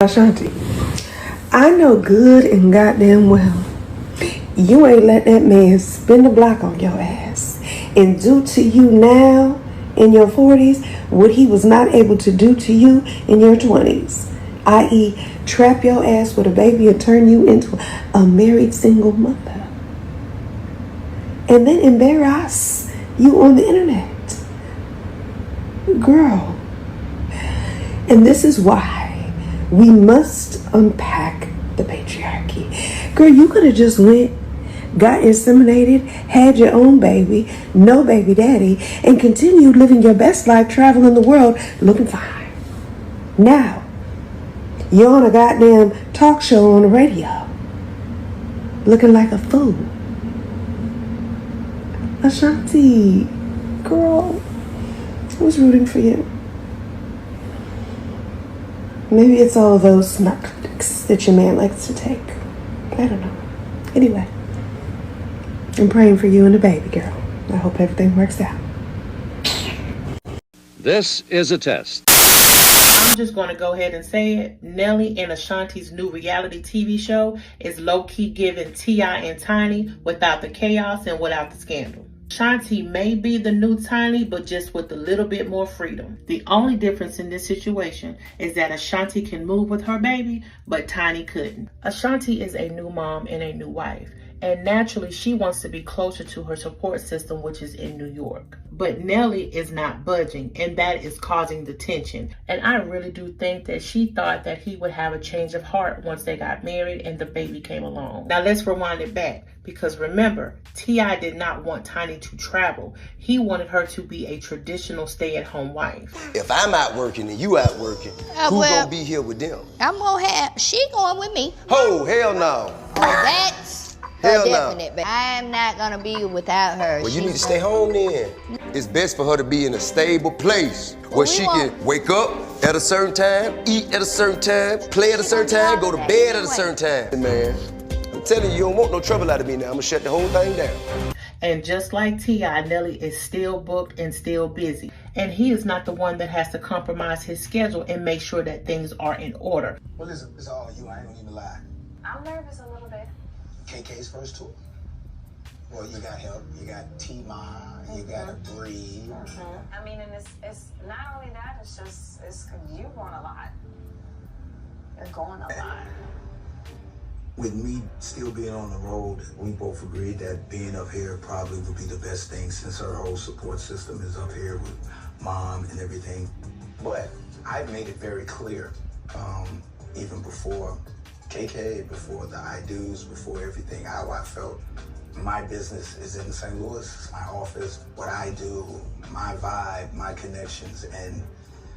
Ashanti, I know good and goddamn well you ain't let that man spin the block on your ass and do to you now in your 40s what he was not able to do to you in your 20s, i.e. trap your ass with a baby and turn you into a married single mother. And then embarrass you on the internet. Girl. And this is why we must unpack the patriarchy. Girl, you could have just went, got inseminated, had your own baby, no baby daddy, and continued living your best life, traveling the world, looking fine. Now, you're on a goddamn talk show on the radio, looking like a fool. Ashanti, girl, I was rooting for you. Maybe it's all those narcotics that your man likes to take. I don't know. Anyway, I'm praying for you and the baby girl. I hope everything works out. This is a test. I'm just going to go ahead and say it. Nelly and Ashanti's new reality TV show is low-key giving T.I. and Tiny without the chaos and without the scandal. Ashanti may be the new Tiny, but just with a little bit more freedom. The only difference in this situation is that Ashanti can move with her baby, but Tiny couldn't. Ashanti is a new mom and a new wife, and naturally she wants to be closer to her support system, which is in New York. But Nelly is not budging, and that is causing the tension. And I really do think that she thought that he would have a change of heart once they got married and the baby came along. Now let's rewind it back, because remember, T.I. did not want Tiny to travel. He wanted her to be a traditional stay-at-home wife. If I'm out working and you out working, who gonna be here with them? I'm gonna have, she going with me. Oh, hell no. Oh, that's Hell a no. definite. But I'm not gonna be without her. Well, you need to stay home then. It's best for her to be in a stable place where she can wake up at a certain time, eat at a certain time, play at a certain time, go to bed at a certain time. Man, I'm telling you, you don't want no trouble out of me now. I'm gonna shut the whole thing down. And just like T.I., Nelly is still booked and still busy. And he is not the one that has to compromise his schedule and make sure that things are in order. Well, listen, it's all you. I ain't gonna even lie. I'm nervous a little bit. KK's first tour. Well, you got help. You got T-Ma. You got a Bree. I mean, and it's not only that. It's just you're going a lot. You're going a lot. With me still being on the road, we both agreed that being up here probably would be the best thing since her whole support system is up here with mom and everything. But I made it very clear, even before KK, before the I do's, before everything, how I felt. My business is in St. Louis, it's my office, what I do, my vibe, my connections, and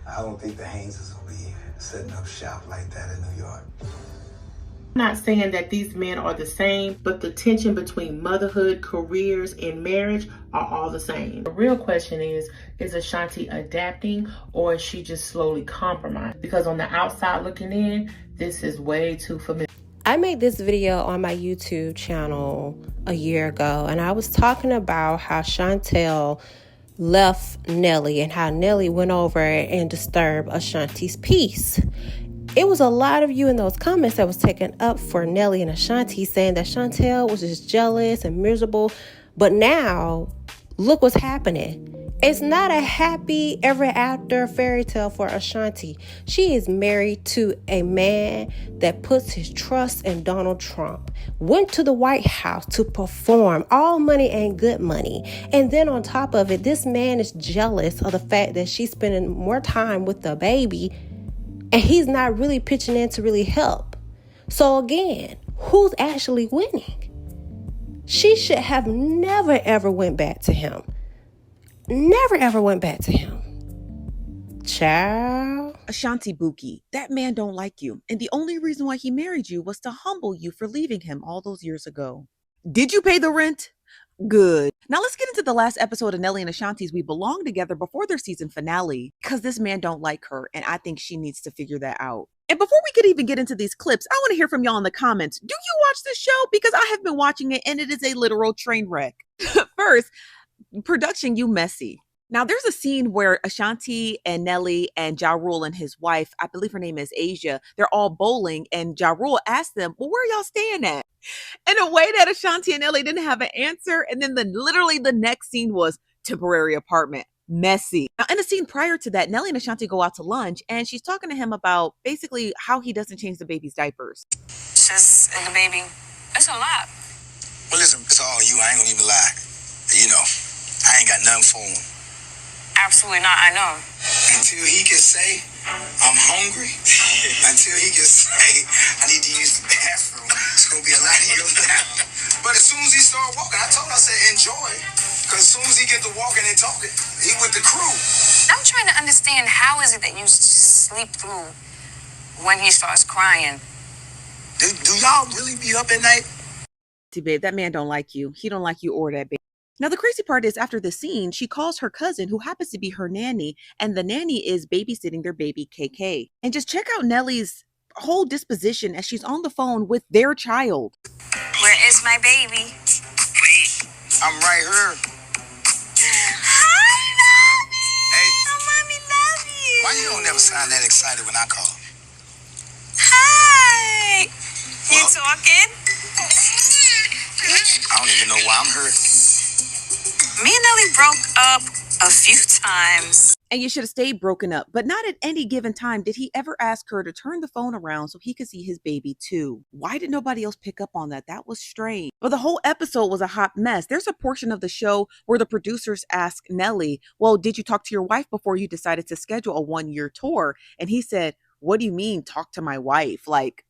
I don't think the Hayneses will be setting up shop like that in New York. I'm not saying that these men are the same, but the tension between motherhood, careers, and marriage are all the same. The real question is Ashanti adapting, or is she just slowly compromising? Because on the outside looking in, this is way too familiar. I made this video on my YouTube channel a year ago, and I was talking about how Chantel left Nelly and how Nelly went over and disturbed Ashanti's peace. It was a lot of you in those comments that was taken up for Nelly and Ashanti, saying that Chantel was just jealous and miserable. But now, look what's happening. It's not a happy ever after fairy tale for Ashanti. She is married to a man that puts his trust in Donald Trump. Went to the White House to perform. All money ain't good money. And then on top of it, this man is jealous of the fact that she's spending more time with the baby, and he's not really pitching in to really help. So again, who's actually winning? She should have never ever went back to him. Never ever went back to him. Child. Ashanti Buki, that man don't like you. And the only reason why he married you was to humble you for leaving him all those years ago. Did you pay the rent? Good. Now let's get into the last episode of Nelly and Ashanti's We Belong Together before their season finale. Because this man don't like her, and I think she needs to figure that out. And before we could even get into these clips, I want to hear from y'all in the comments. Do you watch this show? Because I have been watching it, and it is a literal train wreck. First, production, you messy. Now, there's a scene where Ashanti and Nelly and Ja Rule and his wife, I believe her name is Asia, they're all bowling, and Ja Rule asks them, well, where are y'all staying at? In a way that Ashanti and Nelly didn't have an answer. And then literally the next scene was temporary apartment. Messy. Now, in a scene prior to that, Nelly and Ashanti go out to lunch, and she's talking to him about basically how he doesn't change the baby's diapers. Just the baby. That's a lot. Well, listen, it's all you. I ain't gonna even lie. You know, I ain't got nothing for him. Absolutely not. I know. Until he can say, I'm hungry. Until he can say, I need to use the bathroom. It's gonna be a lot of your lap. But as soon as he started walking, I told him, I said, enjoy. Because as soon as he get to walking and talking, he with the crew. I'm trying to understand, how is it that you just sleep through when he starts crying? Do y'all really be up at night? See, babe, that man don't like you. He don't like you or that baby. Now, the crazy part is after the scene, she calls her cousin, who happens to be her nanny, and the nanny is babysitting their baby, KK. And just check out Nelly's whole disposition as she's on the phone with their child. Where is my baby? Wait, I'm right here. Hi, Mommy. Hey. Oh, Mommy, love you. Why you don't never sound that excited when I call? Hi. You Well, talking? I don't even know why I'm here. Me and Nelly broke up a few times. And you should have stayed broken up, but not at any given time did he ever ask her to turn the phone around so he could see his baby too. Why did nobody else pick up on that? That was strange. But the whole episode was a hot mess. There's a portion of the show where the producers ask Nelly, well, did you talk to your wife before you decided to schedule a 1-year tour? And he said, what do you mean talk to my wife? Like,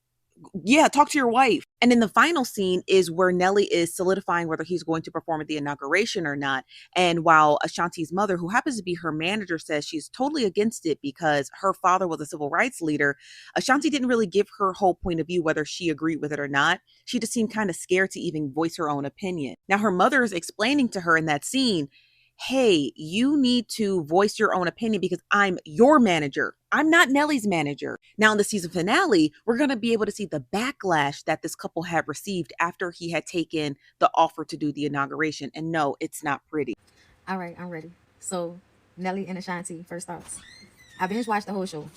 yeah, talk to your wife. And in the final scene is where Nelly is solidifying whether he's going to perform at the inauguration or not. And while Ashanti's mother, who happens to be her manager, says she's totally against it because her father was a civil rights leader, Ashanti didn't really give her whole point of view, whether she agreed with it or not. She just seemed kind of scared to even voice her own opinion. Now, her mother is explaining to her in that scene, hey, you need to voice your own opinion because I'm your manager. I'm not Nelly's manager. Now, in the season finale, we're going to be able to see the backlash that this couple had received after he had taken the offer to do the inauguration. And no, it's not pretty. All right, I'm ready. So, Nelly and Ashanti, first thoughts. I binge watched the whole show.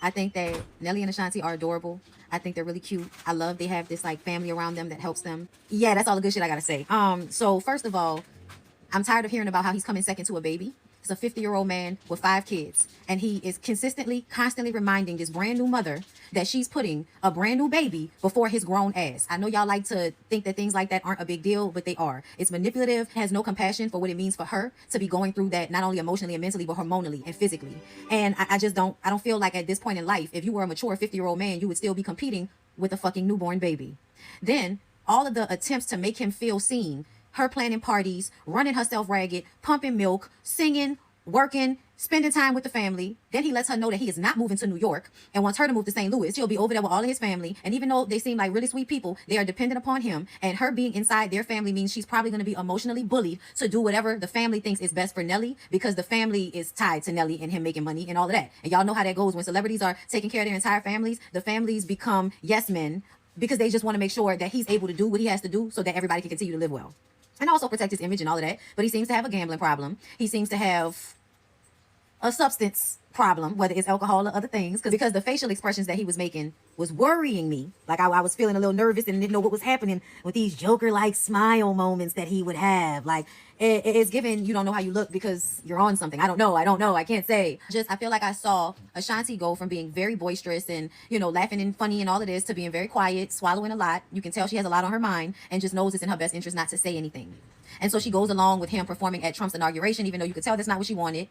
I think that Nelly and Ashanti are adorable. I think they're really cute. I love they have this like family around them that helps them. Yeah, that's all the good shit I gotta say. So first of all, I'm tired of hearing about how he's coming second to a baby. He's a 50-year-old man with 5 kids. And he is constantly reminding this brand new mother that she's putting a brand new baby before his grown ass. I know y'all like to think that things like that aren't a big deal, but they are. It's manipulative, has no compassion for what it means for her to be going through that, not only emotionally and mentally, but hormonally and physically. And I don't feel like at this point in life, if you were a mature 50-year-old man, you would still be competing with a fucking newborn baby. Then all of the attempts to make him feel seen, her planning parties, running herself ragged, pumping milk, singing, working, spending time with the family. Then he lets her know that he is not moving to New York and wants her to move to St. Louis. He'll be over there with all of his family. And even though they seem like really sweet people, they are dependent upon him. And her being inside their family means she's probably going to be emotionally bullied to do whatever the family thinks is best for Nelly, because the family is tied to Nelly and him making money and all of that. And y'all know how that goes. When celebrities are taking care of their entire families, the families become yes men because they just want to make sure that he's able to do what he has to do so that everybody can continue to live well. And also protect his image and all of that. But he seems to have a gambling problem. He seems to have a substance problem, whether it's alcohol or other things, because the facial expressions that he was making was worrying me. Like I was feeling a little nervous and didn't know what was happening with these Joker-like smile moments that he would have. Like it's given you don't know how you look because you're on something. I don't know. I can't say. I feel like I saw Ashanti go from being very boisterous and, laughing and funny and all of this to being very quiet, swallowing a lot. You can tell she has a lot on her mind and just knows it's in her best interest not to say anything. And so she goes along with him performing at Trump's inauguration, even though you could tell that's not what she wanted.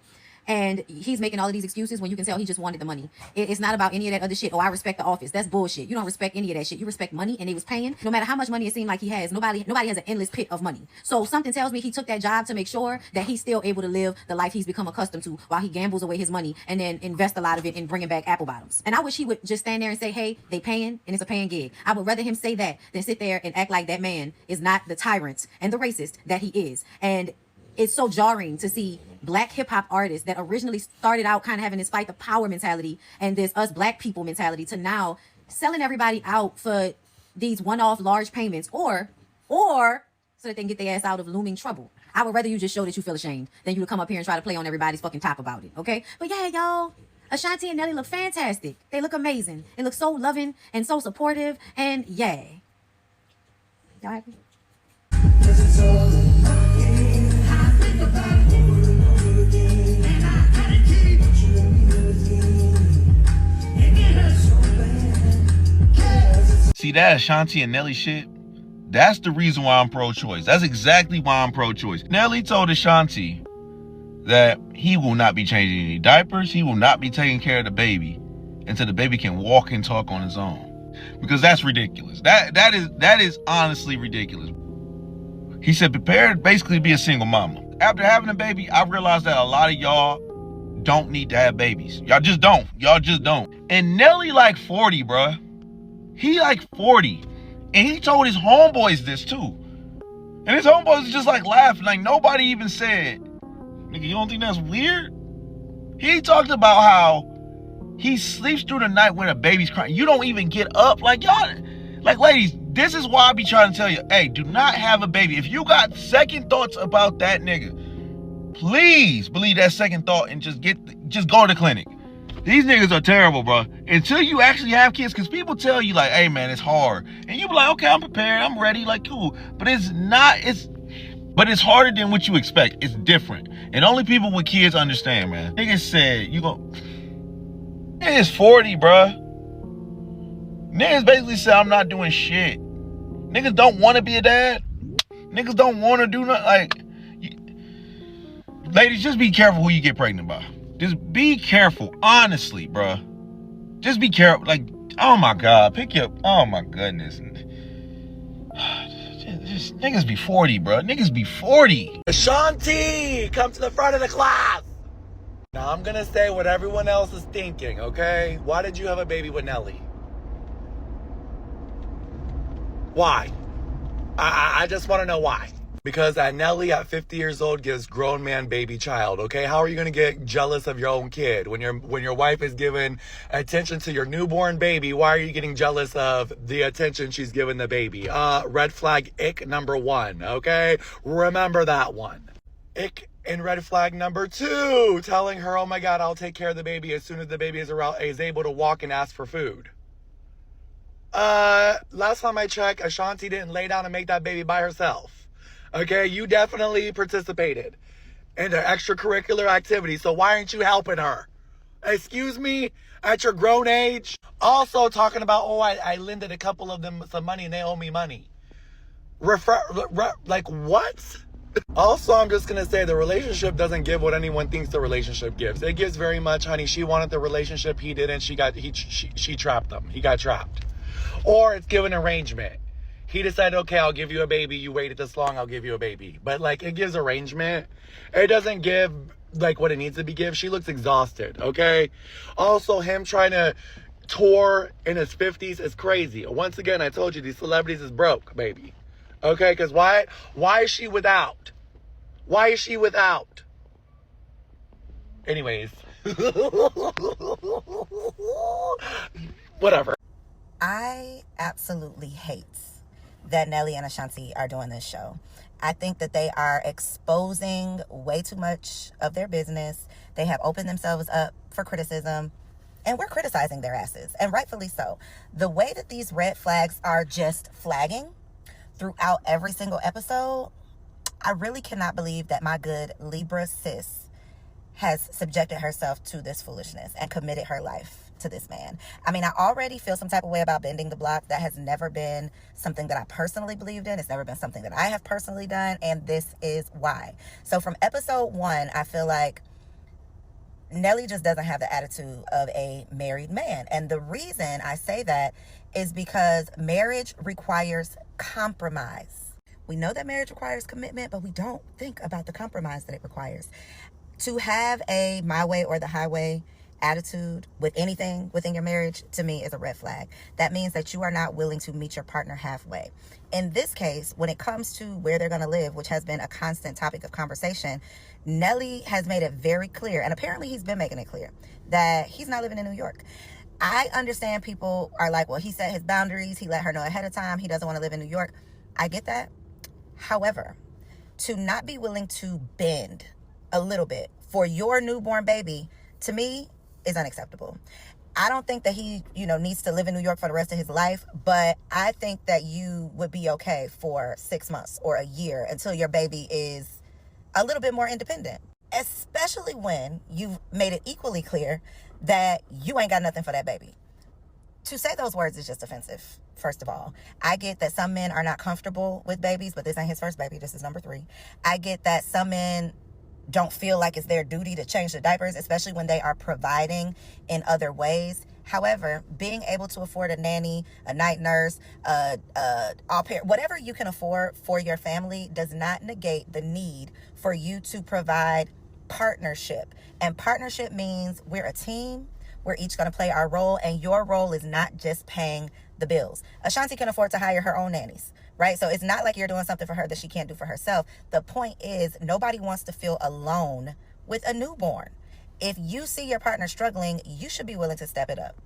And he's making all of these excuses when you can tell he just wanted the money. It's not about any of that other shit. Oh, I respect the office. That's bullshit. You don't respect any of that shit. You respect money, and they was paying. No matter how much money it seemed like he has, nobody has an endless pit of money. So something tells me he took that job to make sure that he's still able to live the life he's become accustomed to while he gambles away his money and then invest a lot of it in bringing back apple bottoms. And I wish he would just stand there and say, hey, they paying, and it's a paying gig. I would rather him say that than sit there and act like that man is not the tyrant and the racist that he is. And it's so jarring to see Black hip hop artists that originally started out kind of having this fight the power mentality and this us Black people mentality to now selling everybody out for these one-off large payments or so that they can get their ass out of looming trouble. I would rather you just show that you feel ashamed than you to come up here and try to play on everybody's fucking top about it, okay? But yeah, y'all, Ashanti and Nelly look fantastic. They look amazing. They look so loving and so supportive, and yeah. Y'all happy? See, that Ashanti and Nelly shit, that's the reason why I'm pro-choice. That's exactly why I'm pro-choice. Nelly told Ashanti that he will not be changing any diapers. He will not be taking care of the baby until the baby can walk and talk on his own. Because that's ridiculous. That is honestly ridiculous. He said, prepare to basically be a single mama. After having a baby, I realized that a lot of y'all don't need to have babies. Y'all just don't. Y'all just don't. And Nelly like 40, bruh. He like 40. And he told his homeboys this too. And his homeboys just like laughing. Like nobody even said, nigga, you don't think that's weird? He talked about how he sleeps through the night when a baby's crying. You don't even get up. Like y'all, like ladies, this is why I be trying to tell you, hey, do not have a baby. If you got second thoughts about that nigga, please believe that second thought and just go to the clinic. These niggas are terrible, bro. Until you actually have kids, because people tell you like, hey man, it's hard. And you be like, okay, I'm prepared, I'm ready, like cool. But it's not, but it's harder than what you expect. It's different. And only people with kids understand, man. Niggas said, niggas 40, bruh. Niggas basically said, I'm not doing shit. Niggas don't want to be a dad. Niggas don't want to do nothing. Like, ladies, just be careful who you get pregnant by. Just be careful, honestly, bruh. Just be careful. Like, oh my God, oh my goodness. Just niggas be 40, bruh. Niggas be 40. Ashanti, come to the front of the class. Now I'm gonna say what everyone else is thinking, okay? Why did you have a baby with Nelly? Why? I just want to know why. Because Nelly at 50 years old gives grown man baby child, okay? How are you going to get jealous of your own kid? When your wife is giving attention to your newborn baby, why are you getting jealous of the attention she's giving the baby? Red flag ick number 1, okay? Remember that one. Ick and red flag number 2, telling her, oh my God, I'll take care of the baby as soon as the baby is able to walk and ask for food. Last time I checked, Ashanti didn't lay down and make that baby by herself. Okay, you definitely participated in the extracurricular activity, so why aren't you helping her? Excuse me, at your grown age? Also talking about, oh, I lended a couple of them some money and they owe me money. Like what? Also, I'm just going to say the relationship doesn't give what anyone thinks the relationship gives. It gives very much, honey, she wanted the relationship, he didn't, she trapped him. He got trapped. Or it's given arrangement. He decided, okay, I'll give you a baby. You waited this long, I'll give you a baby. But, like, it gives arrangement. It doesn't give, like, what it needs to be give. She looks exhausted, okay? Also, him trying to tour in his 50s is crazy. Once again, I told you, these celebrities is broke, baby. Okay, because why is she without? Why is she without? Anyways. Whatever. I absolutely hate that Nelly and Ashanti are doing this show. I think that they are exposing way too much of their business. They have opened themselves up for criticism, and we're criticizing their asses, and rightfully so. The way that these red flags are just flagging throughout every single episode, I really cannot believe that my good Libra sis has subjected herself to this foolishness and committed her life to this man. I mean, I already feel some type of way about bending the block. That has never been something that I personally believed in. It's never been something that I have personally done, and this is why. So from episode 1, I feel like Nelly just doesn't have the attitude of a married man. And the reason I say that is because marriage requires compromise. We know that marriage requires commitment, but we don't think about the compromise that it requires. To have a my way or the highway attitude with anything within your marriage, to me, is a red flag. That means that you are not willing to meet your partner halfway. In this case, when it comes to where they're going to live, which has been a constant topic of conversation, Nelly has made it very clear, and apparently he's been making it clear, that he's not living in New York. I understand people are like, well, he set his boundaries, he let her know ahead of time, he doesn't want to live in New York. I get that. However, to not be willing to bend a little bit for your newborn baby, to me, is unacceptable. I don't think that he, needs to live in New York for the rest of his life, but I think that you would be okay for 6 months or a year until your baby is a little bit more independent, especially when you've made it equally clear that you ain't got nothing for that baby. To say those words is just offensive, first of all. I get that some men are not comfortable with babies, but this ain't his first baby. This is number 3. I get that some men don't feel like it's their duty to change the diapers, especially when they are providing in other ways. However, being able to afford a nanny, a night nurse, au pair, whatever you can afford for your family does not negate the need for you to provide partnership. And partnership means we're a team. We're each going to play our role, and your role is not just paying the bills. Ashanti can afford to hire her own nannies, right? So it's not like you're doing something for her that she can't do for herself. The point is, nobody wants to feel alone with a newborn. If you see your partner struggling, you should be willing to step it up.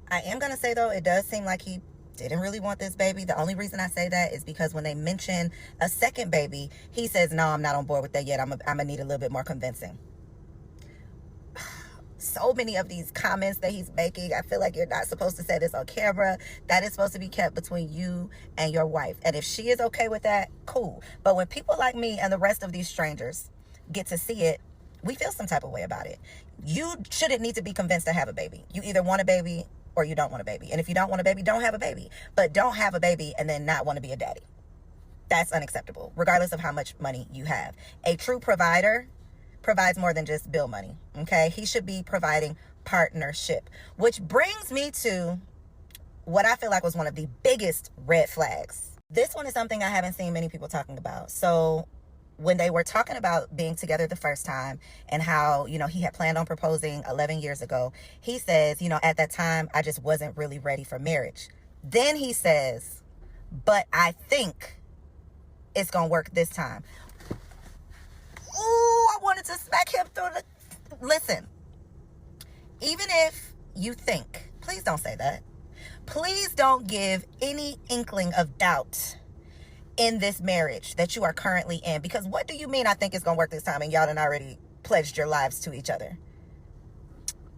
I am going to say, though, it does seem like he didn't really want this baby. The only reason I say that is because when they mention a second baby, he says, no, I'm not on board with that yet. I'm going to need a little bit more convincing. So many of these comments that he's making, I feel like you're not supposed to say this on camera. That is supposed to be kept between you and your wife. And if she is okay with that, cool. But when people like me and the rest of these strangers get to see it, we feel some type of way about it. You shouldn't need to be convinced to have a baby. You either want a baby or you don't want a baby. And if you don't want a baby, don't have a baby. But don't have a baby and then not want to be a daddy. That's unacceptable, regardless of how much money you have. A true provider provides more than just bill money, okay? He should be providing partnership, which brings me to what I feel like was one of the biggest red flags. This one is something I haven't seen many people talking about. So when they were talking about being together the first time and how, he had planned on proposing 11 years ago, he says, at that time, I just wasn't really ready for marriage. Then he says, but I think it's gonna work this time. Ooh, I wanted to smack him through the... Listen, even if you think, please don't say that. Please don't give any inkling of doubt in this marriage that you are currently in. Because what do you mean I think it's going to work this time and y'all done already pledged your lives to each other?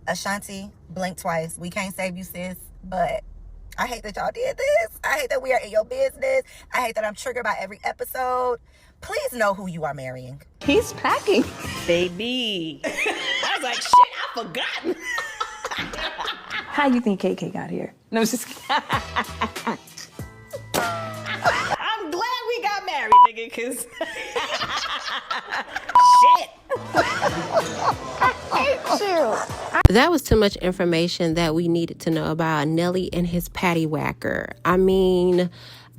Ashanti, blink twice. We can't save you, sis, but I hate that y'all did this. I hate that we are in your business. I hate that I'm triggered by every episode. Please know who you are marrying. He's packing. Baby. I was like, shit, I forgotten. How you think KK got here? No, it's just I'm glad we got married, nigga, because shit. I hate you. That was too much information that we needed to know about Nelly and his patty whacker. I mean,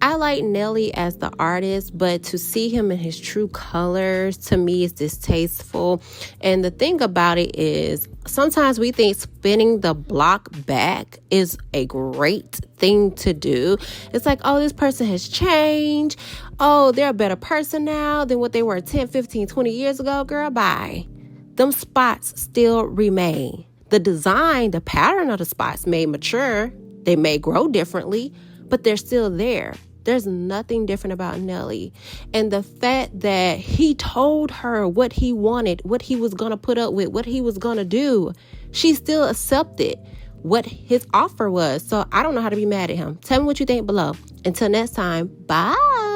I like Nelly as the artist, but to see him in his true colors, to me, is distasteful. And the thing about it is, sometimes we think spinning the block back is a great thing to do. It's like, oh, this person has changed. Oh, they're a better person now than what they were 10, 15, 20 years ago. Girl, bye. Them spots still remain. The design, the pattern of the spots may mature. They may grow differently, but they're still there. There's nothing different about Nelly. And the fact that he told her what he wanted, what he was going to put up with, what he was going to do, she still accepted what his offer was. So I don't know how to be mad at him. Tell me what you think below. Until next time, bye.